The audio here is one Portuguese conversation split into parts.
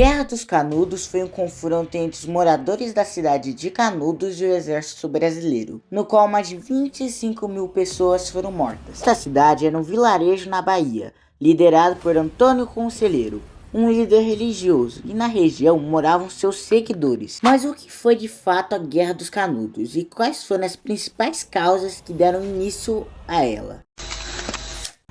Guerra dos Canudos foi um confronto entre os moradores da cidade de Canudos e o exército brasileiro, no qual mais de 25 mil pessoas foram mortas. Esta cidade era um vilarejo na Bahia, liderado por Antônio Conselheiro, um líder religioso, e na região moravam seus seguidores. Mas o que foi de fato a Guerra dos Canudos e quais foram as principais causas que deram início a ela?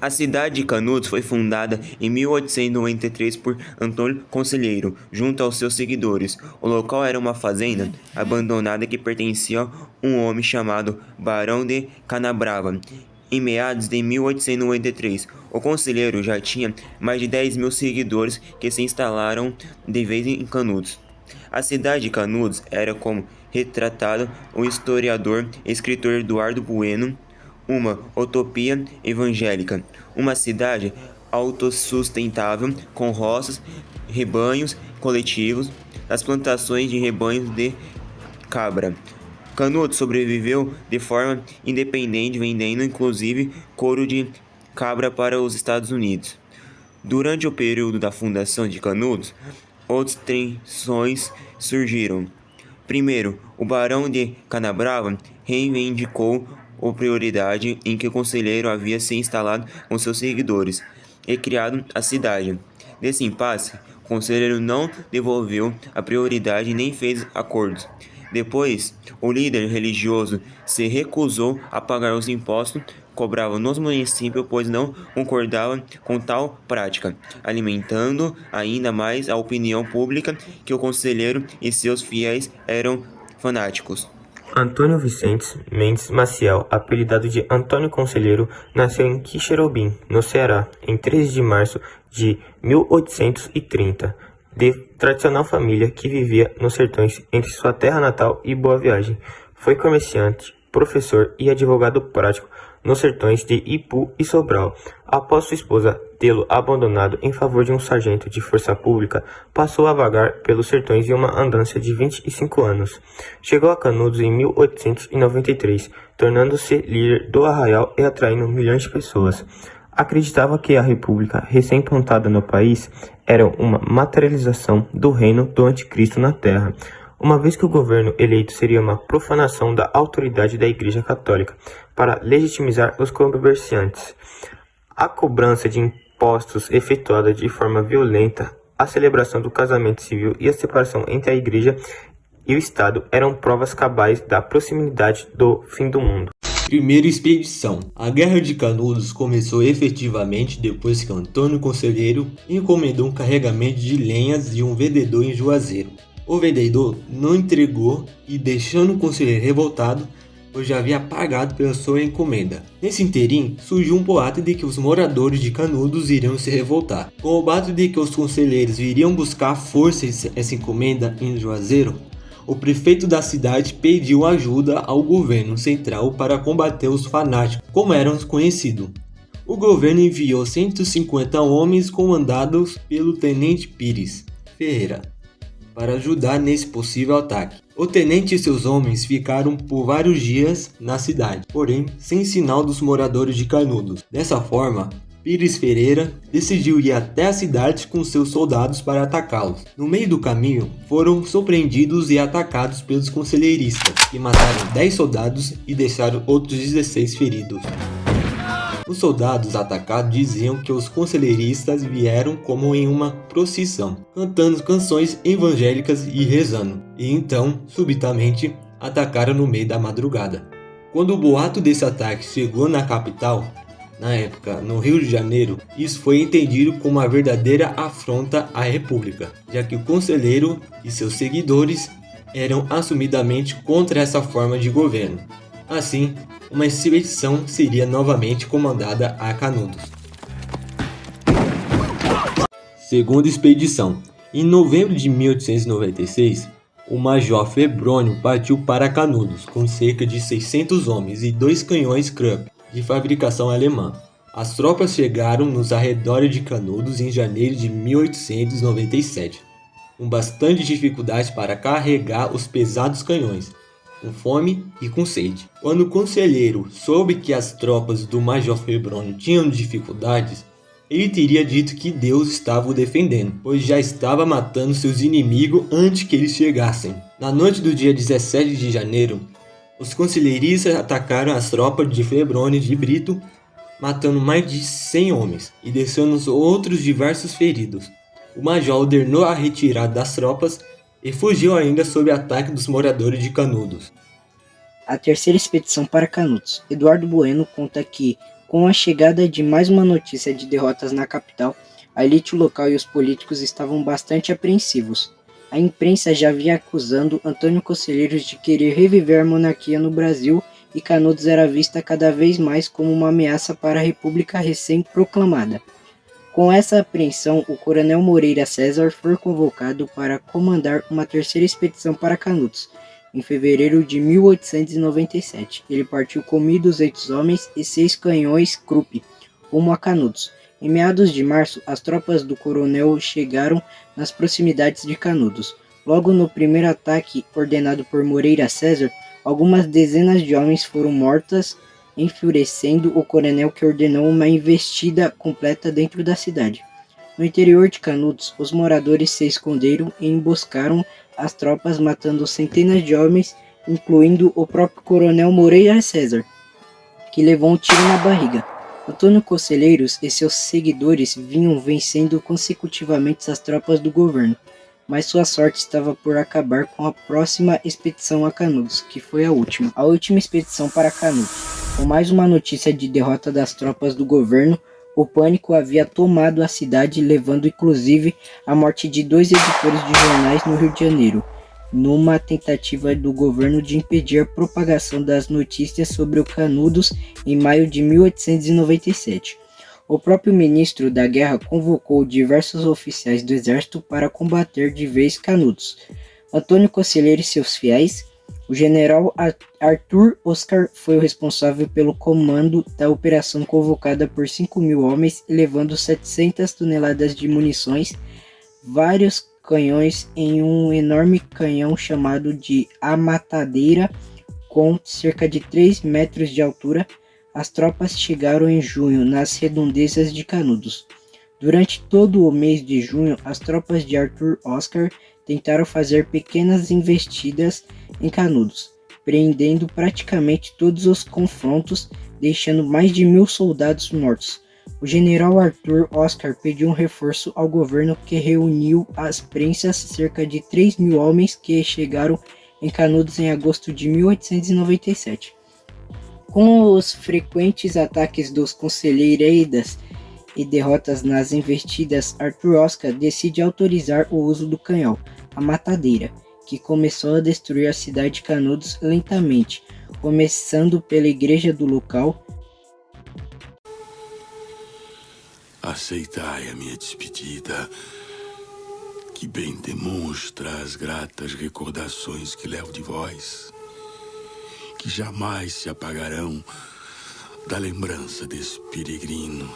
A cidade de Canudos foi fundada em 1893 por Antônio Conselheiro, junto aos seus seguidores. O local era uma fazenda abandonada que pertencia a um homem chamado Barão de Canabrava. Em meados de 1893, o conselheiro já tinha mais de 10 mil seguidores que se instalaram de vez em Canudos. A cidade de Canudos era, como retratado o historiador e escritor Eduardo Bueno, uma utopia evangélica, uma cidade autossustentável com roças, rebanhos coletivos, as plantações de rebanhos de cabra. Canudos sobreviveu de forma independente, vendendo inclusive couro de cabra para os Estados Unidos. Durante o período da fundação de Canudos, outras tensões surgiram. Primeiro, o Barão de Canabrava reivindicou a prioridade em que o conselheiro havia se instalado com seus seguidores e criado a cidade. Nesse impasse, o conselheiro não devolveu a prioridade nem fez acordos. Depois, o líder religioso se recusou a pagar os impostos cobrados nos municípios, pois não concordava com tal prática, alimentando ainda mais a opinião pública que o conselheiro e seus fiéis eram fanáticos. Antônio Vicente Mendes Maciel, apelidado de Antônio Conselheiro, nasceu em Quixerobim, no Ceará, em 13 de março de 1830, de tradicional família que vivia nos sertões entre sua terra natal e Boa Viagem. Foi comerciante, professor e advogado prático nos sertões de Ipu e Sobral. Após sua esposa tê-lo abandonado em favor de um sargento de força pública, passou a vagar pelos sertões em uma andança de 25 anos. Chegou a Canudos em 1893, tornando-se líder do arraial e atraindo milhões de pessoas. Acreditava que a república recém-implantada no país era uma materialização do reino do anticristo na terra, uma vez que o governo eleito seria uma profanação da autoridade da Igreja Católica para legitimizar os comerciantes. A cobrança de impostos efetuada de forma violenta, a celebração do casamento civil e a separação entre a Igreja e o Estado eram provas cabais da proximidade do fim do mundo. Primeira expedição. A Guerra de Canudos começou efetivamente depois que Antônio Conselheiro encomendou um carregamento de lenhas de um vendedor em Juazeiro. O vendedor não entregou e, deixando o conselheiro revoltado, pois já havia pagado pela sua encomenda. Nesse interim, surgiu um boato de que os moradores de Canudos iriam se revoltar. Com o boato de que os conselheiros iriam buscar à força essa encomenda em Juazeiro, o prefeito da cidade pediu ajuda ao governo central para combater os fanáticos, como eram conhecidos. O governo enviou 150 homens comandados pelo tenente Pires Ferreira para ajudar nesse possível ataque. O tenente e seus homens ficaram por vários dias na cidade, porém sem sinal dos moradores de Canudos. Dessa forma, Pires Ferreira decidiu ir até a cidade com seus soldados para atacá-los. No meio do caminho, foram surpreendidos e atacados pelos conselheiristas, que mataram 10 soldados e deixaram outros 16 feridos. Os soldados atacados diziam que os conselheiristas vieram como em uma procissão, cantando canções evangélicas e rezando, e então, subitamente, atacaram no meio da madrugada. Quando o boato desse ataque chegou na capital, na época no Rio de Janeiro, isso foi entendido como uma verdadeira afronta à República, já que o conselheiro e seus seguidores eram assumidamente contra essa forma de governo. Assim, uma expedição seria novamente comandada a Canudos. Segunda expedição. Em novembro de 1896, o Major Febrônio partiu para Canudos com cerca de 600 homens e 2 canhões Krupp de fabricação alemã. As tropas chegaram nos arredores de Canudos em janeiro de 1897, com bastante dificuldade para carregar os pesados canhões, com fome e com sede. Quando o conselheiro soube que as tropas do Major Febrônio tinham dificuldades, Ele teria dito que Deus estava o defendendo, pois já estava matando seus inimigos antes que eles chegassem. Na noite do dia 17 de janeiro, os conselheiristas atacaram as tropas de Febrônio de Brito, matando mais de 100 homens e deixando outros diversos feridos. O major ordenou a retirada das tropas e fugiu ainda sob ataque dos moradores de Canudos. A terceira expedição para Canudos. Eduardo Bueno conta que, com a chegada de mais uma notícia de derrotas na capital, a elite local e os políticos estavam bastante apreensivos. A imprensa já vinha acusando Antônio Conselheiros de querer reviver a monarquia no Brasil e Canudos era vista cada vez mais como uma ameaça para a república recém-proclamada. Com essa apreensão, o coronel Moreira César foi convocado para comandar uma terceira expedição para Canudos, em fevereiro de 1897. Ele partiu com 1.200 homens e 6 canhões Krupp, rumo a Canudos. Em meados de março, as tropas do coronel chegaram nas proximidades de Canudos. Logo no primeiro ataque, ordenado por Moreira César, algumas dezenas de homens foram mortas, enfurecendo o coronel, que ordenou uma investida completa dentro da cidade. No interior de Canudos, os moradores se esconderam e emboscaram as tropas, matando centenas de homens, incluindo o próprio coronel Moreira César, que levou um tiro na barriga. Antônio Conselheiros e seus seguidores vinham vencendo consecutivamente as tropas do governo, mas sua sorte estava por acabar com a próxima expedição a Canudos, que foi a última expedição para Canudos. Com mais uma notícia de derrota das tropas do governo, o pânico havia tomado a cidade, levando inclusive à morte de 2 editores de jornais no Rio de Janeiro, numa tentativa do governo de impedir a propagação das notícias sobre o Canudos em maio de 1897. O próprio ministro da Guerra convocou diversos oficiais do exército para combater de vez Canudos. Antônio Conselheiro e seus fiéis. O general Arthur Oscar foi o responsável pelo comando da operação, convocada por 5.000 homens, levando 700 toneladas de munições, vários canhões em um enorme canhão chamado de A Matadeira, com cerca de 3 metros de altura. As tropas chegaram em junho nas redondezas de Canudos. Durante todo o mês de junho, as tropas de Arthur Oscar tentaram fazer pequenas investidas em Canudos, prendendo praticamente todos os confrontos, deixando mais de 1.000 soldados mortos. O general Arthur Oscar pediu um reforço ao governo, que reuniu às prensas cerca de 3.000 homens que chegaram em Canudos em agosto de 1897. Com os frequentes ataques dos conselheiros e derrotas nas investidas, Arthur Oscar decide autorizar o uso do canhão, a matadeira, que começou a destruir a cidade de Canudos lentamente, começando pela igreja do local. Aceitai a minha despedida, que bem demonstra as gratas recordações que levo de vós, que jamais se apagarão da lembrança desse peregrino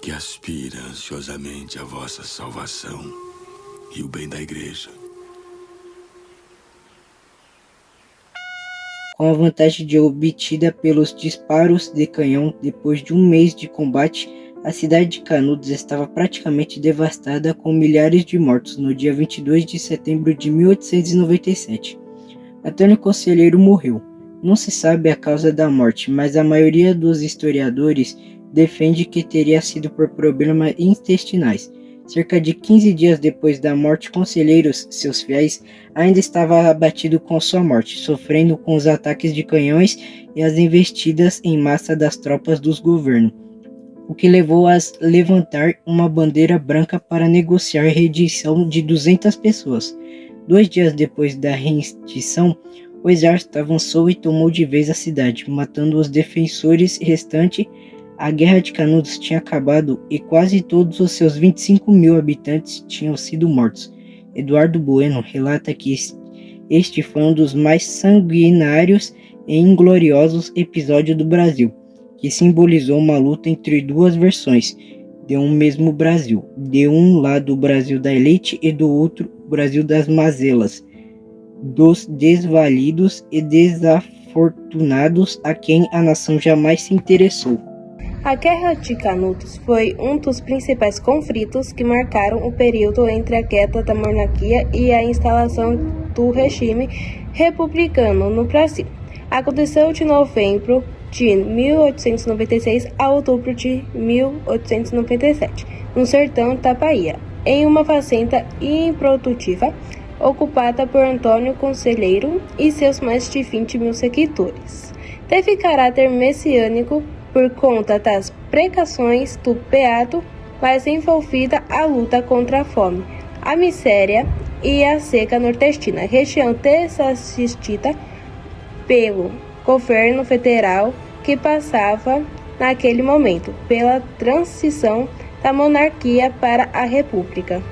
que aspira ansiosamente a vossa salvação e o bem da igreja. Com a vantagem obtida pelos disparos de canhão, depois de um mês de combate, a cidade de Canudos estava praticamente devastada, com milhares de mortos no dia 22 de setembro de 1897. Antônio Conselheiro morreu. Não se sabe a causa da morte, mas a maioria dos historiadores defende que teria sido por problemas intestinais. Cerca de 15 dias depois da morte, Conselheiros, seus fiéis, ainda estava abatido com sua morte, sofrendo com os ataques de canhões e as investidas em massa das tropas dos governos, o que levou a levantar uma bandeira branca para negociar a rendição de 200 pessoas. 2 dias depois da rendição, o exército avançou e tomou de vez a cidade, matando os defensores restantes. A Guerra de Canudos tinha acabado e quase todos os seus 25.000 habitantes tinham sido mortos. Eduardo Bueno relata que este foi um dos mais sanguinários e ingloriosos episódios do Brasil, que simbolizou uma luta entre duas versões de um mesmo Brasil. De um lado o Brasil da elite e do outro o Brasil das mazelas, dos desvalidos e desafortunados, a quem a nação jamais se interessou. A Guerra de Canudos foi um dos principais conflitos que marcaram o período entre a queda da monarquia e a instalação do regime republicano no Brasil. Aconteceu de novembro de 1896 a outubro de 1897, no sertão da Bahia, em uma fazenda improdutiva ocupada por Antônio Conselheiro e seus mais de 20 mil seguidores. Teve caráter messiânico por conta das pregações do beato, mas envolvida a luta contra a fome, a miséria e a seca nordestina, região desassistida pelo governo federal que passava naquele momento pela transição da monarquia para a república.